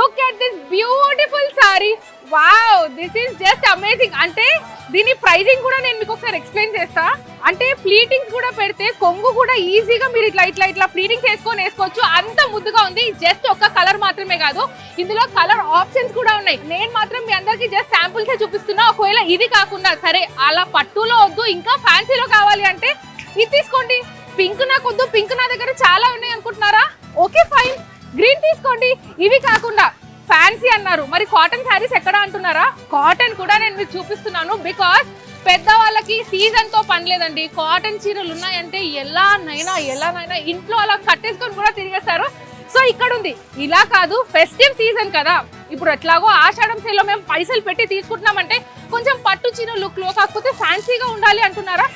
Look at this beautiful sorry. Wow, this is just amazing. అంటే దీని pricing కూడా నేను మీకు ఒకసారి ఎక్స్ప్లెయిన్ చేస్తా. అంటే ప్లీటింగ్స్ కూడా పెడితే కొంగు కూడా ఈజీగా మీరు ఇట్లా ప్లీటింగ్స్ వేసుకోవచ్చు. అంత ముద్దుగా ఉంది. జస్ట్ ఒక కలర్ మాత్రమే కాదు, ఇందులో కలర్ ఆప్షన్స్ కూడా ఉన్నాయి. నేను మాత్రం మీ అందరికి జస్ట్ శాంపుల్స్ చూపిస్తున్నా. ఒకవేళ ఇది కాకుండా సరే అలా పట్టులో వద్దు, ఇంకా ఫ్యాన్సీలో కావాలి అంటే ఇది తీసుకోండి. పింక్ నాకు వద్దు, పింక్ నా దగ్గర చాలా ఉన్నాయి అనుకుంటున్నారా? ఓకే ఫైన్, గ్రీన్ తీసుకోండి. ఇవి కాకుండా ఫ్యాన్సీ అన్నారు, మరి కాటన్ శారీస్ ఎక్కడ అంటున్నారా? కాటన్ కూడా నేను మీకు చూపిస్తున్నాను. బికాస్ పెద్దవాళ్ళకి సీజన్ తో పని లేదండి. కాటన్ చీరలు ఉన్నాయంటే ఎలానైనా ఇంట్లో అలా కట్టేసుకొని కూడా తిరిగేస్తారు. సో ఇక్కడ ఉంది. ఇలా కాదు, ఫెస్టివ్ సీజన్ కదా, ఇప్పుడు ఎట్లాగో ఆషాఢం సేల్లో మేము పైసలు పెట్టి తీసుకుంటున్నామంటే కొంచెం పట్టు చీర లుక్ లో కాకపోతే ఫ్యాన్సీగా ఉండాలి అంటున్నారా?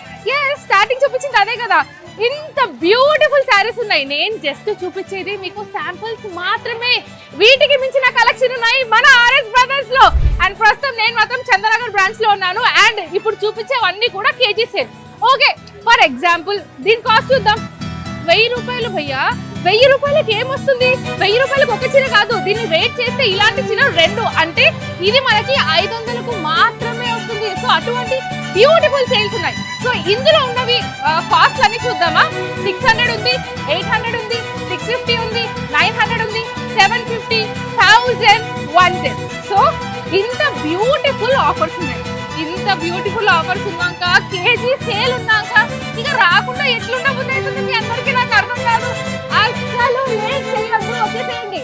స్టార్టింగ్ చూపించింది అదే కదా. ఇంత బ్యూటిఫుల్ శారీస్ ఉన్నాయి. నేను జస్ట్ చూపించేది మీకు శాంపుల్స్ మాత్రమే. వీటికి మించిన కలెక్షన్ ఉన్నాయి మన ఆర్ఎస్ బ్రదర్స్ లో. అండ్ ప్రస్తుతం నేను మాత్రం చంద్రనగర్ బ్రాంచ్ లో ఉన్నాను. అండ్ ఇప్పుడు చూపించేవన్నీ కూడా KG sale. Okay, for example దీని కాస్ట్ చూద్దాం. 1000 రూపాయలు భయ్యా. 1000 రూపాయలకి ఏమొస్తుంది? 1000 రూపాయలకు ఒక చీర కాదు, దీన్ని వెయిట్ చేస్తే ఇలాంటి చీర 2 అంటే ఇది మనకి 500కు మాత్రమే వస్తుంది. సో అటువంటి బ్యూటిఫుల్ సేల్స్ ఉన్నాయి. సో ఇందులో ఉన్నవి కాస్ట్ అన్ని చూద్దామా? 600 ఉంది, 800 ఉంది, 650 ఉంది, 900 ఉంది, 750, 1000, 110. సో ఇంత బ్యూటిఫుల్ ఆఫర్స్ ఉన్నాయి. ఇంత బ్యూటిఫుల్ ఆఫర్స్ ఉన్నాక, కేజీ సేల్ ఉన్నాక ఇక రాకుండా ఎట్లుండబోతుంది మీ అందరికీ నాకు అర్థం కాదు. అసలు లేట్ చేయొద్దు, వచ్చేసేయండి.